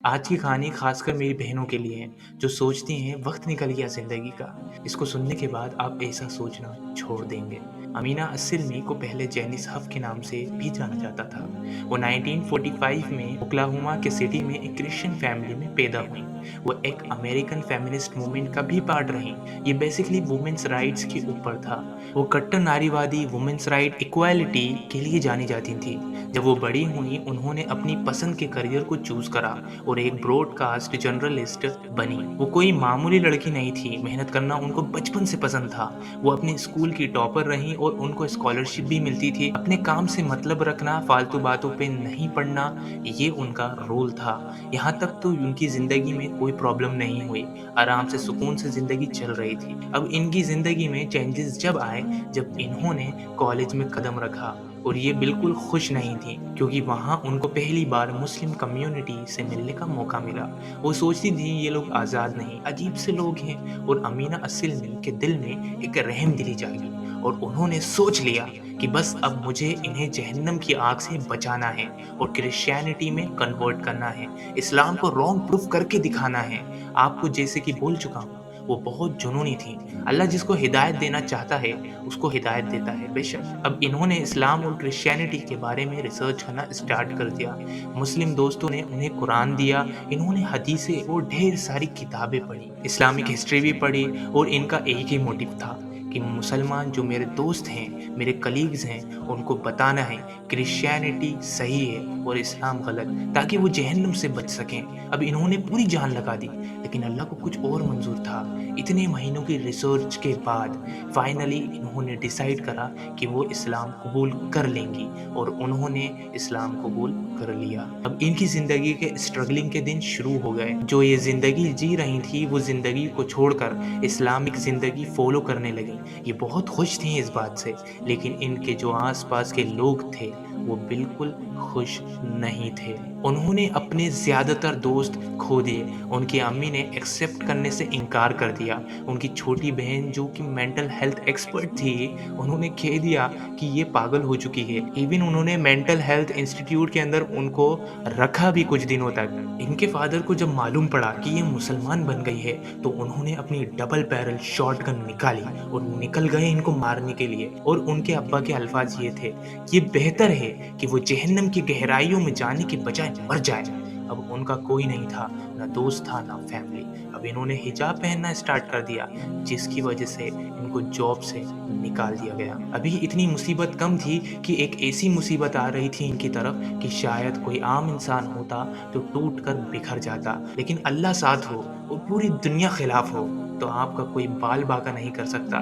आज की कहानी खासकर मेरी बहनों के लिए है, जो सोचती हैं वक्त निकल गया ज़िंदगी का। इसको सुनने के बाद आप ऐसा सोचना छोड़ देंगे। अमीना अस्सिलमी को पहले जेनिस हफ के नाम से भी जाना जाता था। वो 1945 में ओक्लाहोमा के सिटी में एक क्रिश्चियन फैमिली में पैदा हुई। वो एक अमेरिकन फेमिनिस्ट मूवमेंट का भी पार्ट रही। ये बेसिकली वुमेन्स राइट्स के ऊपर था। वो कट्टर नारीवादी, वुमेन्स राइट, इक्वालिटी के लिए जानी जाती थी। जब वो बड़ी हुई, उन्होंने अपनी पसंद के करियर को चूज करा और एक ब्रॉडकास्ट जर्नलिस्ट बनी। वो कोई मामूली लड़की नहीं थी, मेहनत करना उनको बचपन से पसंद था। वो अपने स्कूल की टॉपर रही और उनको स्कॉलरशिप भी मिलती थी। अपने काम से मतलब रखना, फालतू बातों पे नहीं पड़ना, ये उनका रोल था। यहाँ तक तो उनकी जिंदगी में कोई प्रॉब्लम नहीं हुई, आराम से सुकून से जिंदगी चल रही थी। अब इनकी जिंदगी में चेंजेस जब आए, जब इन्होंने कॉलेज में कदम रखा, और ये बिल्कुल खुश नहीं थी क्योंकि वहाँ उनको पहली बार मुस्लिम कम्युनिटी से मिलने का मौका मिला। वो सोचती थी ये लोग आज़ाद नहीं, अजीब से लोग हैं। और अमीना अस्सिलमी के दिल में एक रहम दिली जागी और उन्होंने सोच लिया कि बस अब मुझे इन्हें जहन्नम की आग से बचाना है और क्रिश्चियनिटी में कन्वर्ट करना है, इस्लाम को रॉन्ग प्रूफ करके दिखाना है। आपको जैसे कि बोल चुका हूँ, वो बहुत जुनूनी थी। अल्लाह जिसको हिदायत देना चाहता है उसको हिदायत देता है बेशक। अब इन्होंने इस्लाम और क्रिश्चियनिटी के बारे में रिसर्च करना स्टार्ट कर दिया। मुस्लिम दोस्तों ने उन्हें कुरान दिया, इन्होंने हदीसें और ढेर सारी किताबें पढ़ी, इस्लामिक हिस्ट्री भी पढ़ी। और इनका एक ही मोटिव था कि मुसलमान जो मेरे दोस्त हैं, मेरे कलीग्स हैं, उनको बताना है क्रिश्चियनिटी सही है और इस्लाम गलत, ताकि वो जहन्नम से बच सकें। अब इन्होंने पूरी जान लगा दी, लेकिन अल्लाह को कुछ और मंजूर था। इतने महीनों की रिसर्च के बाद फाइनली इन्होंने डिसाइड करा कि वो इस्लाम कबूल कर लेंगी और उन्होंने इस्लाम कबूल कर लिया। अब इनकी ज़िंदगी के स्ट्रगलिंग के दिन शुरू हो गए। जो ये ज़िंदगी जी रही थी, वो ज़िंदगी को छोड़कर इस्लामिक ज़िंदगी फॉलो करने लगी। ये बहुत खुश थी इस बात से, लेकिन इनके जो आसपास के लोग थे वो बिल्कुल खुश नहीं थे। उन्होंने अपने ज़्यादातर दोस्त खो दिए। उनकी अम्मी ने एक्सेप्ट करने से इनकार कर दिया। उनकी छोटी बहन जो कि मेंटल हेल्थ एक्सपर्ट थी, उन्होंने कह दिया कि ये पागल हो चुकी है। इवन उन्होंने मेंटल हेल्थ इंस्टीट्यूट के अंदर उनको रखा भी कुछ दिनों तक। इनके फादर को जब मालूम पड़ा कि ये मुसलमान बन गई है, तो उन्होंने अपनी डबल बैरल शॉटगन निकाली और निकल गए इनको मारने के लिए। और उनके अब्बा के अल्फाज ये थे, ये बेहतर है कि वो जहन्नम की गहराइयों में जाने के बजाय मर जाए। अब उनका कोई नहीं था, ना दोस्त था, ना फैमिली। अब इन्होंने हिजाब पहनना स्टार्ट कर दिया, जिसकी वजह से इनको जॉब से निकाल दिया गया। अभी इतनी मुसीबत कम थी कि एक ऐसी मुसीबत आ रही थी इनकी तरफ कि शायद कोई आम इंसान होता तो टूट कर बिखर जाता, लेकिन अल्लाह साथ हो और पूरी दुनिया खिलाफ हो तो आपका कोई बाल बाका नहीं कर सकता।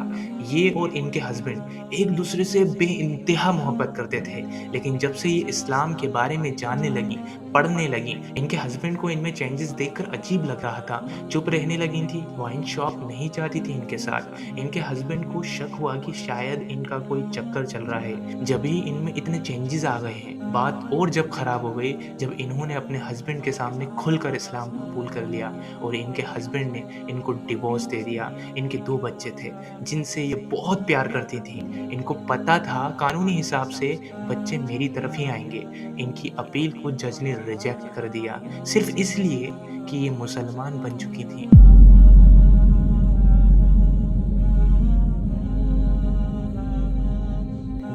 ये और इनके हस्बैंड एक दूसरे से बेइंतहा मोहब्बत करते थे, लेकिन जब से ये इस्लाम के बारे में जानने लगी, पढ़ने लगी, इनके हस्बैंड को इनमें चेंजेस देखकर अजीब लग रहा था। चुप रहने लगी थी, वाइन शॉप नहीं जाती थी इनके साथ। इनके हस्बैंड को शक हुआ कि शायद इनका कोई चक्कर चल रहा है, जब ही इनमें इतने चेंजेस आ गए हैं। बात और जब खराब हो गई, जब इन्होंने अपने हस्बैंड के सामने खुलकर इस्लाम कबूल कर लिया और इनके हस्बैंड ने इनको डिवोर्स दे दिया। इनके 2 बच्चे थे जिनसे ये बहुत प्यार करती थी। इनको पता था कानूनी हिसाब से बच्चे मेरी तरफ ही आएंगे। इनकी अपील को जज ने रिजेक्ट कर दिया, सिर्फ इसलिए कि ये मुसलमान बन चुकी थी।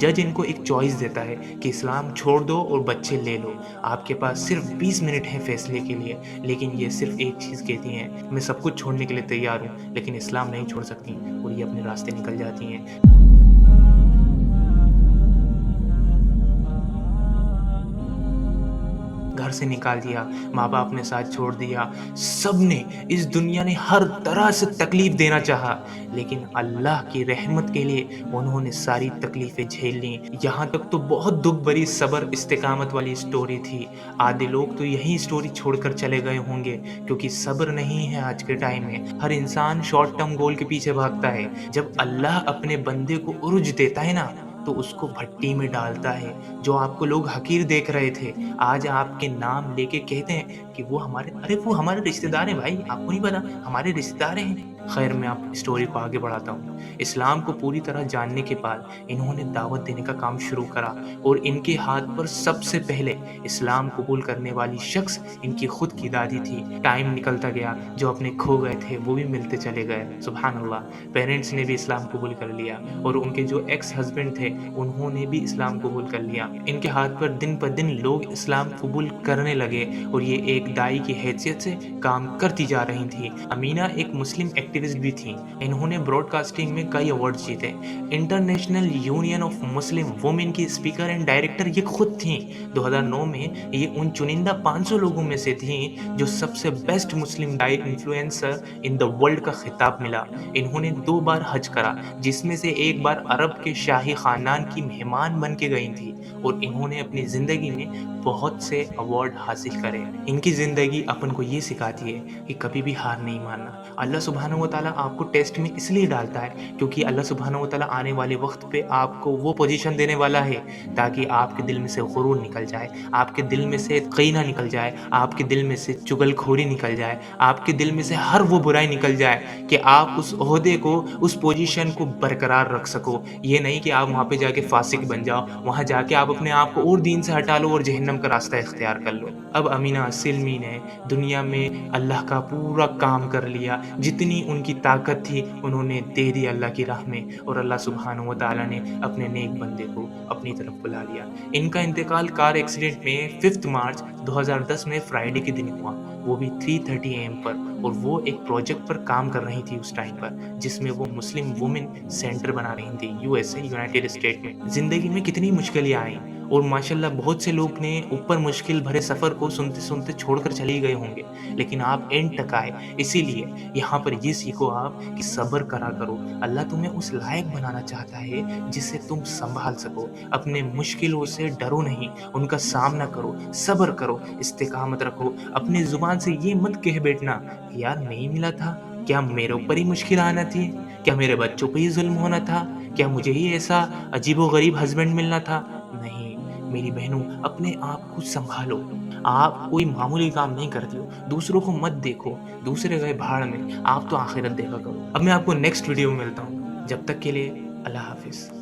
जज इनको एक चॉइस देता है कि इस्लाम छोड़ दो और बच्चे ले लो। आपके पास सिर्फ 20 मिनट है फैसले के लिए, लेकिन ये सिर्फ एक चीज़ कहती हैं, मैं सब कुछ छोड़ने के लिए तैयार हूँ, लेकिन इस्लाम नहीं छोड़ सकती। और ये अपने रास्ते निकल जाती हैं। घर से निकाल दिया, माँ-बाप ने साथ छोड़ दिया, सबने, इस दुनिया ने हर तरह से तकलीफ़ देना चाहा, लेकिन अल्लाह की रहमत के लिए उन्होंने सारी तकलीफ़ें झेल लीं। यहाँ तक तो बहुत दुःख भरी सब्र इस्तिक़ामत वाली स्टोरी थी। आधे लोग तो यही स्टोरी छोड़कर चले गए होंगे, क्योंकि सब्र नहीं है आज के टाइम में। हर इंसान शॉर्ट टर्म गोल के पीछे भागता है। जब अल्लाह अपने बंदे को उर्ज देता है ना, तो उसको भट्टी में डालता है। जो आपको लोग हकीर देख रहे थे, आज आपके नाम लेके कहते हैं कि کہ وہ ہمارے رشتہ دار ہیں بھائی، آپ کو نہیں پتا ہمارے رشتہ دار ہیں۔ خیر میں آپ اسٹوری کو آگے بڑھاتا ہوں۔ اسلام کو پوری طرح جاننے کے بعد انہوں نے دعوت دینے کا کام شروع کرا اور ان کے ہاتھ پر سب سے پہلے اسلام قبول کرنے والی شخص ان کی خود کی دادی تھی۔ ٹائم نکلتا گیا، جو اپنے کھو گئے تھے وہ بھی ملتے چلے گئے، سبحان اللہ۔ پیرنٹس نے بھی اسلام قبول کر لیا اور ان کے جو ایکس ہسبینڈ تھے انہوں نے بھی اسلام قبول کر لیا۔ ان کے ہاتھ پر دن پر دن لوگ اسلام قبول کرنے لگے اور یہ ایک دائی کی حیثیت سے کام کرتی جا رہی تھی۔ امینہ ایک مسلم ایکٹیوسٹ بھی تھیں۔ انہوں نے براڈ کاسٹنگ میں کئی ایوارڈز جیتے۔ International union of Muslim women کی اسپیکر اینڈ ڈائریکٹر یہ خود تھیں۔ 2009 میں یہ ان چنندہ 500 لوگوں میں سے تھیں جو سب سے best Muslim influencer in the world کا خطاب ملا۔ انہوں نے 2 بار حج کرا، جس میں سے ایک بار عرب کے شاہی خاندان کی مہمان بن کے گئی تھی، اور انہوں نے اپنی زندگی میں بہت سے ایوارڈ حاصل کرے۔ ان کی زندگی اپن کو یہ سکھاتی ہے کہ کبھی بھی ہار نہیں ماننا۔ اللہ سبحانہ و تعالیٰ آپ کو ٹیسٹ میں اس لیے ڈالتا ہے کیونکہ اللہ سبحانہ و تعالیٰ آنے والے وقت پہ آپ کو وہ پوزیشن دینے والا ہے تاکہ آپ کے دل میں سے غرور نکل جائے، آپ کے دل میں سے قینہ نکل جائے، آپ کے دل میں سے چغل کھوری نکل جائے، آپ کے دل میں سے ہر وہ برائی نکل جائے کہ آپ اس عہدے کو، اس پوزیشن کو برقرار رکھ سکو۔ یہ نہیں کہ آپ وہاں پہ جا کے فاسق بن جاؤ، وہاں جا کے آپ اپنے آپ کو اور دین سے ہٹا لو اور جہنم کا راستہ اختیار کر لو۔ اب امینہ سلمی نے دنیا میں اللہ کا پورا کام کر لیا، جتنی ان کی طاقت تھی انہوں نے دے دی اللہ کی راہ میں، اور اللہ سبحانہ و تعالیٰ نے اپنے نیک بندے کو اپنی طرف بلا لیا۔ ان کا انتقال کار ایکسیڈنٹ میں 5 مارچ 2010 میں فرائیڈے کے دن ہوا، وہ بھی 3:30 AM پر، اور وہ ایک پروجیکٹ پر کام کر رہی تھی اس ٹائم پر، جس میں وہ مسلم وومن سینٹر بنا رہی تھی USA یونائٹڈ اسٹیٹ میں۔ زندگی میں کتنی مشکلیں آئیں اور ماشاءاللہ بہت سے لوگ نے اوپر مشکل بھرے سفر کو سنتے سنتے چھوڑ کر چلے گئے ہوں گے، لیکن آپ اینڈ تک آئے۔ اسی لیے یہاں پر یہ سیکھو آپ کہ صبر کرا کرو، اللہ تمہیں اس لائق بنانا چاہتا ہے جسے تم سنبھال سکو۔ اپنے مشکلوں سے ڈرو نہیں، ان کا سامنا کرو، صبر کرو، استقامت رکھو۔ اپنی زبان سے یہ مت کہہ بیٹھنا کہ یار نہیں ملا تھا، کیا میرے اوپر ہی مشکل آنا تھی، کیا میرے بچوں پہ ہی ظلم ہونا تھا، کیا مجھے ہی ایسا عجیب و غریب ہسبینڈ ملنا تھا۔ نہیں میری بہنوں، اپنے آپ کو سنبھالو۔ آپ کوئی معمولی کام نہیں کرتی ہو، دوسروں کو مت دیکھو، دوسرے گئے بھاڑ میں، آپ تو آخرت دیکھا کرو۔ اب میں آپ کو نیکسٹ ویڈیو میں ملتا ہوں، جب تک کے لیے اللہ حافظ۔